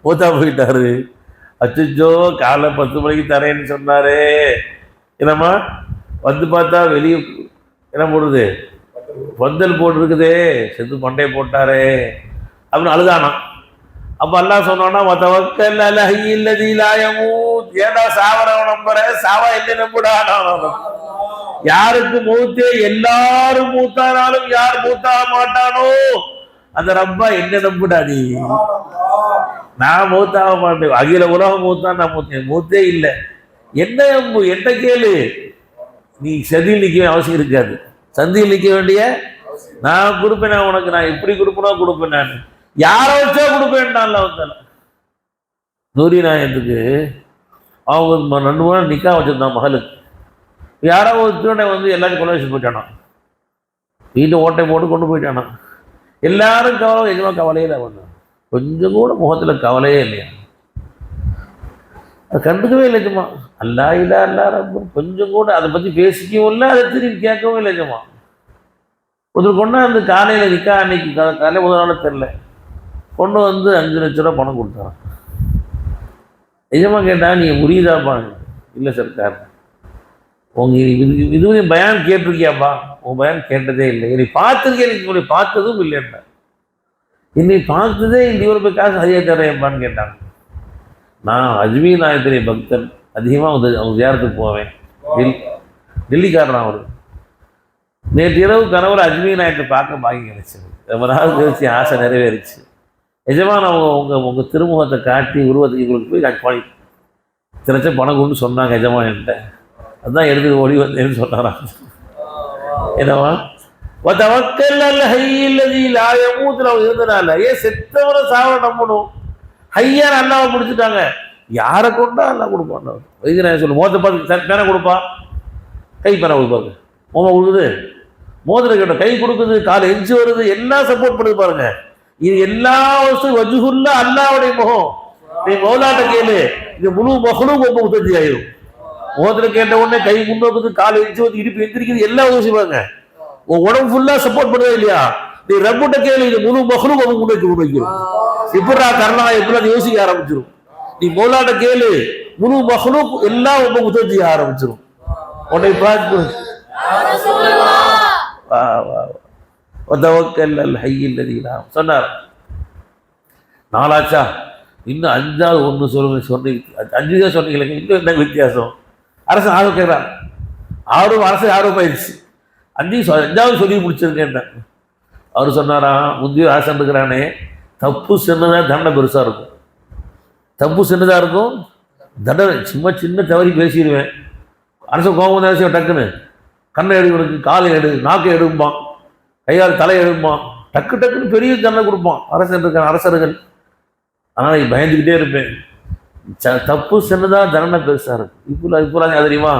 மூத்தா போயிட்டாரு. அச்சோ காலை 10 மணிக்கு தரேன்னு சொன்னாரே, என்னம்மா பார்த்தா வெளியே என்ன போடுறது, பந்தல் போட்டுருக்குதே, செத்து மண்டை போட்டாரே அப்படின்னு அழுதானா. அப்போ அல்லாஹ் சொன்னான்னா ஏடா சாவரவ நம்புற, சாவா என்ன நம்புடா. யாருக்கு மூத்தே, எல்லாரும் மூத்தானாலும் யார் மூத்தாக மாட்டானோ அந்த ரப்பா என்ன நம்புடா. நீ நான் மூத்தாக மாட்டேன், அகில உலகம் மூத்தான், நான் மூத்தே இல்லை. என்ன நம்பு, என்ன கேளு. நீ சதியில் நிற்க அவசியம் இருக்காது, சந்தியில் நிற்க வேண்டிய நான் கொடுப்பேன். உனக்கு நான் எப்படி கொடுப்பேனோ கொடுப்பேன். நான் யாரை வச்சா கொடுப்பேன்டான்ல வந்தால. நூரி நாயத்துக்கு அவங்க 2 மூணு நிக்கா வச்சிருந்தான் மகளுக்கு. யாரோ ஒரு திருடனை எல்லாரும் கொலை வச்சு போயிட்டானா, வீட்டில் ஓட்டை போட்டு கொண்டு போயிட்டானா. எல்லாரும் கவலை, எங்கேயோ கவலையில் வந்தான். கொஞ்சம் கூட முகத்தில் கவலையே இல்லையா, அதை கண்டுக்கவே இல்லை. சும்மா அல்லா ரப்பு கொஞ்சம் கூட அதை பற்றி பேசிக்கவும் இல்லை, அதை திரும்பி கேட்கவும் இல்லை. சும்மா ஒருத்தர் கொண்டு அந்த காலையில் நிற்கா, அன்னைக்கு காலையில் முதல் நாள் தெரில கொண்டு 5 லட்ச ரூபா பணம் கொடுத்தாரான். நிஜமாக கேட்டால் நீங்கள் புரியுதாப்பாங்க? இல்லை சர்க்கார், இதுவே பயான் கேட்டிருக்கியாப்பா? உன் பயான் கேட்டதே இல்லை. என்னை பார்த்துருக்கேன், உங்களை பார்த்ததும் இல்லைன்னா. என்னை பார்த்ததே இல்லை, இவ்வளோ போய் காசு சரியாக தரேன்ப்பான்னு கேட்டாங்க. நான் அஜ்மீர் நாயத்திரை பக்தன், அதிகமாக அவங்க ஜியாரத்துக்கு போவேன். டெல்லிக்காரன் அவர். நேற்று இரவு கனவுல அஜ்மீர் நாயத்தை பார்க்க பாக்கி கிடைச்சது. ரொம்ப நாள் கழிச்சு ஆசை நிறைவேறிச்சு. எஜமான உங்கள் திருமுகத்தை காட்டி உருவத்துக்கு இவங்களுக்கு போய் நான் பணி திரைச்ச பணம் கொண்டு சொன்னாங்க எஜமான என்கிட்ட. அதுதான் எடுத்து ஓடி வந்தேன்னு சொன்னாரான். என்னவா இருந்தனால ஏன் செத்தவரை சாவ நம்பணும். ஹையா அல்லாவை முடிச்சுட்டாங்க. யாரை கொண்டா அல்லா கொடுப்பான். வைத்தியநாயகம் சொல்லு, மோத்தை பார்த்து பேனை கொடுப்பா, கை பேனை கொடுப்பாரு. மோமா கொடுக்குது, மோதிர கேட்ட கை கொடுக்குது, காலை எஞ்சி வருது, எல்லாம் சப்போர்ட் பண்ணுது பாருங்க. இது எல்லா வசூல் வஜுகுல்ல அல்லாவுடைய முகம். நீ மௌலாட்ட கேளு, இது முழு மகளும் ரொம்ப உதவி ஆயிடும். மோதிர கேட்ட உடனே கை முன்னோக்குது, காலை எஞ்சி வந்து இடுப்பு எந்திரிக்குது, எல்லாம் ஊசி பாருங்க. உன் உடம்பு ஃபுல்லா சப்போர்ட் பண்ணுதா இல்லையா? நீ ரப்பிட்ட கேள்வி, இது முழு மகளும் உன் முன்னாடி வைக்கும். இப்படா கரணா எப்படிலாம் யோசிக்க ஆரம்பிச்சிடும். நீ மௌலாட்ட கேளு, முழு மகளும் எல்லாம் உங்க உதவி செய்ய ஆரம்பிச்சிடும். உன்னை பார்த்து சொன்னார். நாலாச்சா, இன்னும் அஞ்சாவது ஒன்று சொல்லுங்க. சொன்னி 5 தான் சொன்னீங்களே, இன்னும் என்ன வித்தியாசம்? அரசு ஆர்வம் கேட்குறான். அரசு ஆர்வம் ஆயிடுச்சு. 5வது சொல்லி முடிச்சிருக்கேன். அவர் சொன்னாரா, முந்தைய அரசன் இருக்கிறானே, தப்பு சின்னதாக தண்டனை பெருசாக இருக்கும். தப்பு சின்னதாக இருக்கும், தண்டனை சும்மா சின்ன தவறி பேசிடுவேன். அரசு கோபம் தான் டக்குன்னு கண்ணை எடுக்கு, காலை எடு, நாக்கை எடுப்பான், கையால் தலை எடுப்பான், டக்கு டக்குன்னு பெரிய தண்டனை கொடுப்பான் அரசன் இருக்கிற அரசர்கள். ஆனால் பயந்துக்கிட்டே இருப்பேன். தப்பு சின்னதாக தண்டனை பெருசாக இருக்கும். இப்போலாம் தெரியுமா,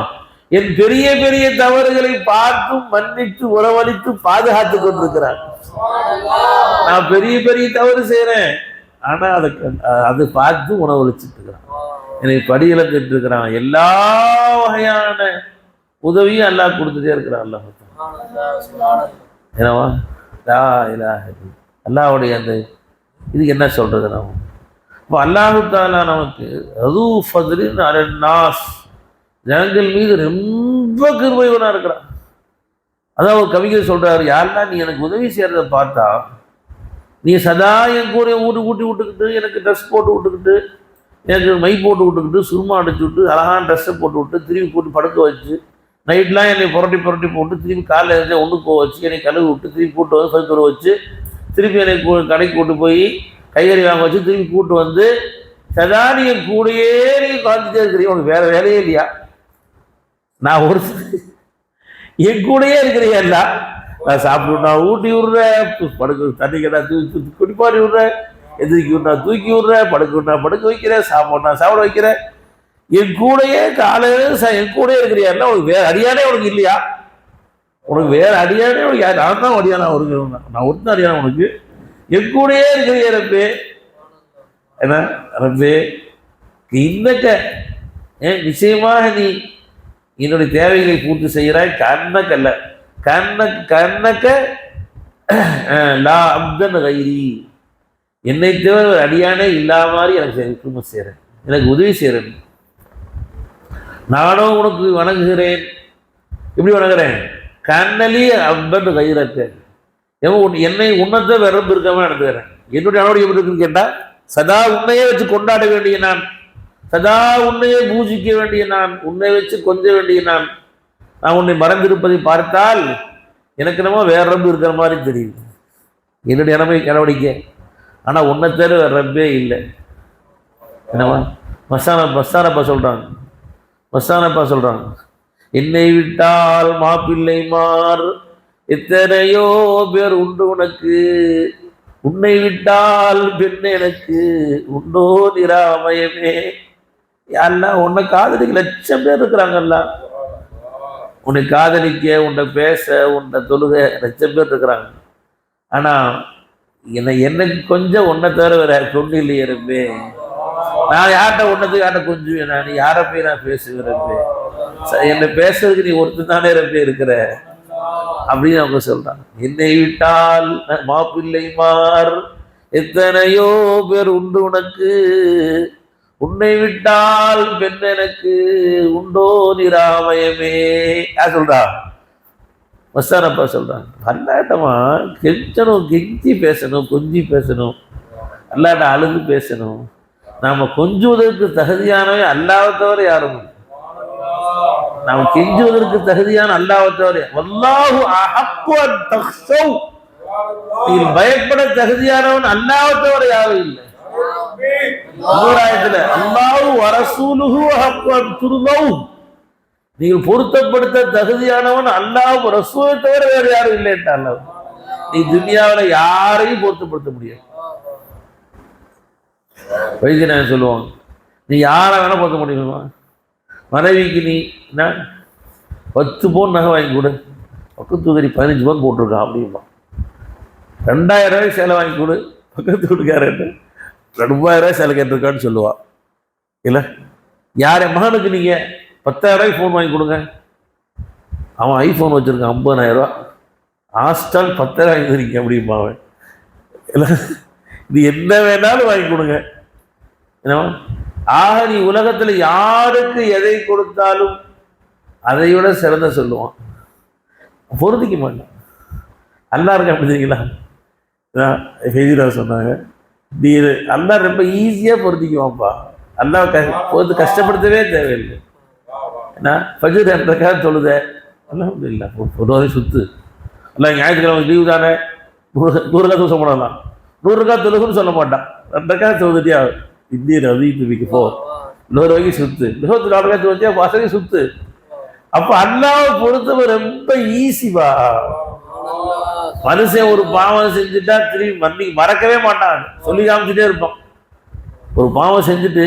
என் பெரிய பெரிய தவறுகளை பார்த்தும் மன்னித்து உறவளித்து பாதுகாத்து கொண்டிருக்கிறார். நான் பெரிய பெரிய தவறு செய்யறேன், ஆனா அதை பார்த்து உணவளிச்சுட்டு இருக்கிறான், என்னை படியிழந்துட்டு இருக்கிறான். எல்லா வகையான உதவியும் அல்லாஹ் கொடுத்துட்டே இருக்கிறான். என்னவா அல்லாஹ்வுடைய அந்த இதுக்கு என்ன சொல்றது? நம்ம இப்போ அல்லாஹு தஆலா நமக்கு அது ஃபத்லின் அலன் நாஸ், ஜனங்கள் மீது ரொம்ப கிருபையுள்ளவனா இருக்கிறான். அதான் ஒரு கவிஞர் சொல்றாரு, யாருன்னா நீ எனக்கு உதவி செய்யறத பார்த்தா, நீ சதா என் கூட ஊட்டி விட்டுக்கிட்டு, எனக்கு ட்ரெஸ் போட்டு விட்டுக்கிட்டு, எனக்கு மை போட்டு விட்டுக்கிட்டு, சுருமா அடிச்சு விட்டு, அழகான ட்ரெஸ்ஸை போட்டு விட்டு, திரும்பி போட்டு படுக்க வச்சு, நைட்லாம் என்னை புரட்டி போட்டு, திரும்பி காலையில் இருந்து ஒன்று போக வச்சு, என்னை கழுவி விட்டு, திரும்பி கூட்டு வந்து ஃபைத்தோட வச்சு, திருப்பி என்னை கடைக்கு கூட்டு போய் கையறி வாங்க வச்சு, திரும்பி கூட்டு வந்து, சதா நீ என் கூடையே நீ காத்துட்டே இருக்கிறீங்க, உனக்கு வேற வேலையே இல்லையா? நான் ஒரு என் கூடையே இருக்கிறீங்களா? நான் சாப்பிட்டு ஊட்டி விடுறேன், படுக்க தண்ணி கேட்டா குடிப்பாடி விடுறேன், எதிர்க்கி விட்டா தூக்கி விடுறேன், படுக்க வைக்கிறேன், சாப்பிட வைக்கிறேன். என் கூடையே காலையில என் கூடையே இருக்கிறியா? உனக்கு வேற அடியானே உனக்கு இல்லையா? உனக்கு வேற அடியானே உனக்கு யார்? நான் தான் அடியானா உனக்கு, நான் ஒருத்தன் அடியானா உனக்கு? என் கூடையே இருக்கிறியா ரப்பே? என்ன ரப்பே, இன்னக்க நிச்சயமாக நீ என்னுடைய தேவைகளை பூர்த்தி செய்கிறாய். கண்ணக்கல்ல கண்ணக்க லா அப்தன் கைரி, என்னை தவிர ஒரு அடியானே இல்லாத மாதிரி எனக்கு செய்கிறேன், எனக்கு உதவி செய்கிறேன். நானும் உனக்கு வணங்குகிறேன். எப்படி வணங்குறேன்? கண்ணலி அப்தன் கைரக்க, என்னை உன்னத்தை விரம்பு இருக்காம நடந்துக்கிறேன். என்னுடைய அளவு எப்படி இருக்குன்னு கேட்டால், சதா உன்னையே வச்சு கொண்டாட வேண்டிய நான், சதா உன்னையே பூஜிக்க வேண்டிய நான், உன்னை வச்சு கொஞ்ச வேண்டிய நான் உன்னை மறந்திருப்பதை பார்த்தால் எனக்கு என்னமோ வேற ரப்பு இருக்கிற மாதிரி தெரியுது, என்னுடைய நடவடிக்கை. ஆனால் உன்னை தவிர வேற ரப்பே இல்லை. என்னவா மஸ்தானப்பா சொல்றாங்க, என்னை விட்டால் மாப்பிள்ளை மார் எத்தனையோ பேர் உண்டு உனக்கு, உன்னை விட்டால் பெண் எனக்கு உண்டோ நிராமயமே. யாரெல்லாம் உன்னை காதலிக்க லட்சம் பேர் இருக்கிறாங்கல்ல, உன்னை காதலிக்க, உன்னை பேச, உன்னை தொழுக லட்சம் பேர் இருக்கிறாங்க. ஆனால் எனக்கு கொஞ்சம் உன்னை தவிர வேற பொண்ணு இல்லையே ரப்பே. நான் யார்கிட்ட உன்னதுக்கு யார்கிட்ட கொஞ்சம் நான் யாரை போய் நான் பேசுகிறப்பே, என்னை பேசுறதுக்கு நீ ஒருத்தர் தானே ரப்பே இருக்கிற அப்படின்னு அவங்க சொல்றாங்க. என்னை விட்டால் மாப்பிள்ளை மார் எத்தனையோ பேர் உண்டு உனக்கு, உன்னை விட்டால் பெண் எனக்கு உண்டோ நிராமயமே. யார் சொல்றா? மஸ்தானப்பா சொல்றாங்க. அல்லாட்டமா கெஞ்சணும், கெஞ்சி பேசணும், கொஞ்சி பேசணும், அல்லாட்ட அழுது பேசணும். நாம கொஞ்சுவதற்கு தகுதியானவே அல்லாஹ்வை தவிர யாரும், நாம் கெஞ்சுவதற்கு தகுதியான அல்லாஹ்வை தவிர, வல்லாஹு அஹக்கு அன் தக்ஷவ், நீங்கள் பயப்பட தகுதியானவன் அல்லாஹ்வை தவிர யாரும் இல்லை. நூறாயத்துல அல்லாஹு வரசூலுஹு அஹக்கு அன் துர்லவ், நீங்கள் பொருத்தப்படுத்த தகுதியானவன் அல்லாஹ் ரசூலை தவிர வேற யாரும் இல்லை என்றால், நீ துனியாவில் யாரையும் பொருத்தப்படுத்த முடியாது. வைத்தியநாயகன் சொல்லுவாங்க, நீ யாரை வேணா பொருத்த முடியுமா? மனைவிக்கு நீ என்ன 10 பவுன் நகை வாங்கி கொடு, பக்கத்து வீட்டுக்காரி 15 பவுன் போட்டிருக்கான் அப்படின்பா. 2000 ரூபாய் சேலை வாங்கி கொடு, பக்கத்து வீட்டுக்காரன் 2000 ரூபாய் சேலை கேட்டிருக்கான்னு சொல்லுவா. இல்லை, யார் மகனுக்கு நீங்கள் 10,000 ரூபாய்க்கு ஃபோன் வாங்கி கொடுங்க, அவன் ஐஃபோன் வச்சுருக்கான் 50,000 ரூபா, ஹாஸ்டல் 10 வாங்கிக்கிறீங்க அப்படிமா அவன். இது என்ன வேணாலும் வாங்கி கொடுங்க. ஆக நீ உலகத்தில் யாருக்கு எதை கொடுத்தாலும் அதை விட சிறந்த சொல்லுவான், பொருந்திக்க மாட்டான். அல்லா இருக்க அப்படிங்களா? ஃபெய்திரா சொன்னாங்க, நீ அல்லா ரொம்ப ஈஸியாக பொருந்திக்குவான்ப்பா. அல்லா பொறுத்து கஷ்டப்படுத்தவே தேவையில்லை. ஏன்னா ஃபஜ்ர் 2 ரக்காத் தொழுத அல்ஹம்துலில்லாஹ், ஒரு வரை சுத்து. அல்லா ஞாயிற்றுக்கிழமை லீவு தானே, 100 ரக்காத் தூசம் போடலாம், 100 ரக்காத் தொழுகுன்னு சொல்ல மாட்டான். 2 ரக்காத் தொழுதுட்டியா இந்திய ரவி துவிக்கு போ, 100 வரைக்கும் சுத்து, 24 ரக்காத் தொழுதியா வசதி சுத்து. அப்போ அல்லாவை பொறுத்தவரை ரொம்ப ஈஸிவா. மனுஷன் ஒரு பாவம் செஞ்சுட்டா திரும்பி மறக்கவே மாட்டான், சொல்லி காமிச்சுட்டே இருப்பான். ஒரு பாவம் செஞ்சுட்டு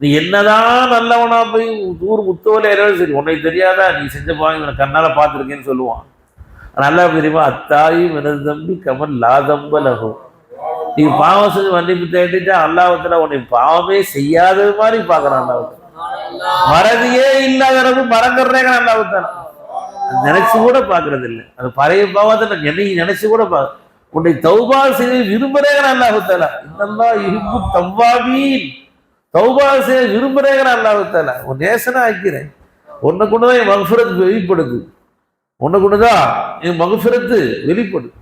நீ என்னதான் நல்லவனா போய் ஊர் முத்தவலை யாராவது சரி, உன்னை தெரியாதா நீ செஞ்ச பாவம் கண்ணால பார்த்துருக்கேன்னு சொல்லுவான். நல்லா தெரியுமா, அத்தாயி எனது தம்பி கமல் லாதம்பலகும். நீ பாவம் செஞ்சு மன்னிப்பு தேடிட்டு அல்லாஹ்வுத்தாலா உன்னை பாவமே செய்யாதது மாதிரி பார்க்கறான். அல்லாஹ்வுத்தாலா மறதியே இல்லாதவங்க மறந்துடுறேங்க. அல்லாஹ்வுத்தாலா நினைச்சு கூட பார்க்கறது இல்லை. அது பழைய பாவத்தை என்னை நினைச்சு கூட உன்னை தௌபா செய்ய விரும்புறேங்க. அல்லாஹ்வுத்தாலா இன்னல்லாஹ் யுஹிப்பு தவ்வாபீன், தௌபா செய்ய விரும்புறேங்க. அல்லாஹ்வுத்தாலா உன் நேசனா ஆக்கிறேன். உன்னை கொண்டுதான் என் மக்ஃபிரத் வெளிப்படுது, உன்னை கொண்டுதான் என் மக்ஃபிரத்து வெளிப்படுது.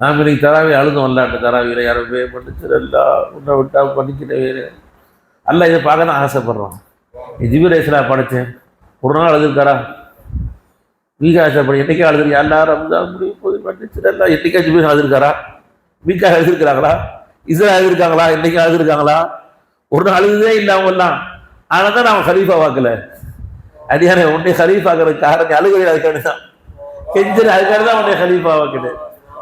நாம் இன்னைக்கு தராவி அழுதும் அல்லாட்ட தராவியில் யாரும் பண்ணிச்சு அல்லா உன்னை விட்டா பண்ணிக்கிட்டே வேறு அல்ல. இதை பார்க்க தான் ஆசைப்படுறோம். ஜிபிர் அலைஹிஸ்ஸலாம் படித்தேன், ஒரு நாள் அழுதுருக்காரா? வீக்கா ஆசைப்படும். என்னைக்கா அழுதுருக்கு? எல்லாரும் ரம்ஜான் முடியும் போது பண்ணிச்சு அல்லா. என்னைக்கா ஜிபிர் அழுதுருக்காரா? வீக்கா அழுதுருக்கிறாங்களா? இஸ்ரா அழுதுருக்காங்களா? என்னைக்கா அழுதுருக்காங்களா? ஒரு நாள் அழுதே இல்லை அவங்கெல்லாம். அதனால தான் நான் ஹலீஃபா வாக்கல. அடியான உன்னை ஹலீஃபாக்கிறதுக்கு காரணம் அழுகை, அதுக்கான தான் கெஞ்சல், அதுக்கான தான் உன்னை ஹலீஃபா வாக்குது.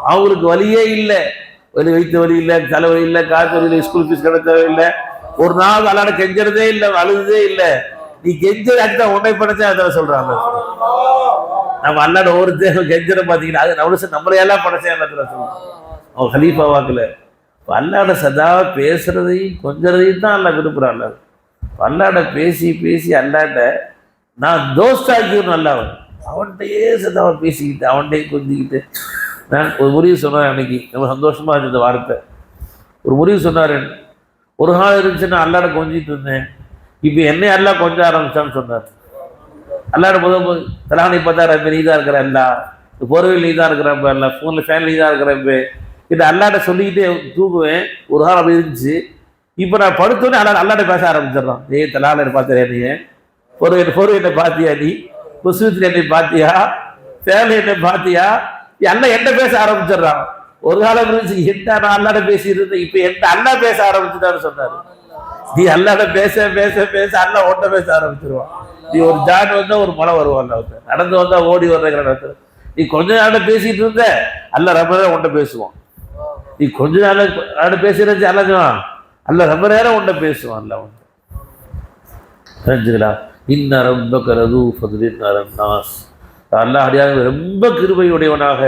அவங்களுக்கு வழியே இல்லை, வைத்த வழி இல்லை, தலைவலி இல்லை, காசு வழி இல்லை, ஸ்கூல் ஃபீஸ் கிடைக்க இல்லை, ஒரு நாள் அல்லாட கெஞ்சறதே இல்லை, அழுதே இல்லை. நீ கெஞ்சல் அதுதான் உன்னை படைச்சா அதை சொல்றாங்க. நம்ம அல்லாட ஒரு தேவை கெஞ்சரை பார்த்தீங்கன்னா அது நம்மளையெல்லாம் படைச்சா எல்லாத்துல சொல்லுவோம். அவன் ஹலீஃபா வாக்குல அல்லாட சதா பேசுறதையும் கொஞ்சறதையும் தான் அல்லா விரும்புறான். அல்லாட பேசி பேசி அல்லாட்ட நான் தோஸ்தாக்கியும் நல்லாவன், அவன்கிட்டயே சதாவை பேசிக்கிட்டு அவன்கிட்டயே கொஞ்சிக்கிட்டு. நான் ஒரு முறிவு சொன்னேன் அன்னைக்கு, ரொம்ப சந்தோஷமா இருந்த இந்த வார்த்தை. ஒரு முறிவு சொன்னார், ஒரு நாள் இருந்துச்சுன்னா அல்லாட கொஞ்சிட்டு இருந்தேன், இப்போ என்னை அல்லா கொஞ்சம் ஆரம்பிச்சான்னு சொன்னார். அல்லாட முதல் தலானை பார்த்தா ரப்ப நீ தான் இருக்கிற அல்லா, போர்வையில் நீ தான் இருக்கிறப்ப அல்ல, ஃபோனில் ஃபேன் நீ தான் இருக்கிறப்ப, இதை அல்லாட்ட சொல்லிக்கிட்டே தூங்குவேன். ஒரு நாள் அப்படி இருந்துச்சு. இப்போ நான் படுத்தோன்னே அல்லாட்ட பேச ஆரம்பிச்சிடறான். தலானை பார்த்தேன், நீ பொறுவை என்னை பார்த்தியா, நீ புஸ்தகத்தில் என்னை பார்த்தியா, ஃபேனில் என்னை பார்த்தியா, எல்லாம் என்ன பேச ஆரம்பிச்சிடறான். ஒரு காலம் இருந்துச்சு என்கிட்ட நான் அல்லாட பேசிட்டு இருந்தேன், இப்ப என்கிட்ட அல்லா பேச ஆரம்பிச்சுட்டான்னு சொன்னாரு. நீ அல்லாட பேச பேச பேச அல்லா ஓட்ட பேச ஆரம்பிச்சிருவான். நீ ஒரு ஜான் வந்தா ஒரு மழை வருவான், நடந்து வந்தா ஓடி வர்ற. நீ கொஞ்ச நாள் பேசிட்டு இருந்த அல்ல ரொம்ப நேரம் உன்ட்ட பேசுவான். நீ கொஞ்ச நாள் பேசிருந்துச்சு அல்லதான் அல்ல ரொம்ப நேரம் உன்ட்ட பேசுவான். அல்ல வந்து தெரிஞ்சுக்கலாம். இன்ன ரொம்ப கரது ஃபதுலின் அலன்னாஸ். அல்லாஹ் அடியாக ரொம்ப கிருபையுடையவனாக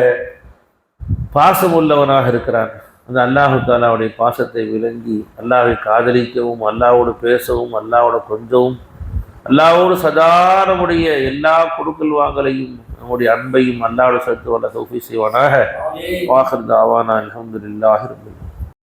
பாசம் உள்ளவனாக இருக்கிறான். அந்த அல்லாஹு தாலாவுடைய பாசத்தை விளங்கி அல்லாஹை காதலிக்கவும், அல்லாஹோடு பேசவும், அல்லாஹோட கொஞ்சவும், அல்லாஹோடு சதா நம்முடைய எல்லா கொடுக்கல் வாங்கலையும் நம்முடைய அன்பையும் அல்லாஹோட சேர்த்து வல்ல தௌஃபீக் செய்வானாக. வாஹிர் தாவானா அல்ஹம்துலில்லாஹி ரப்பில் ஆலமீன்.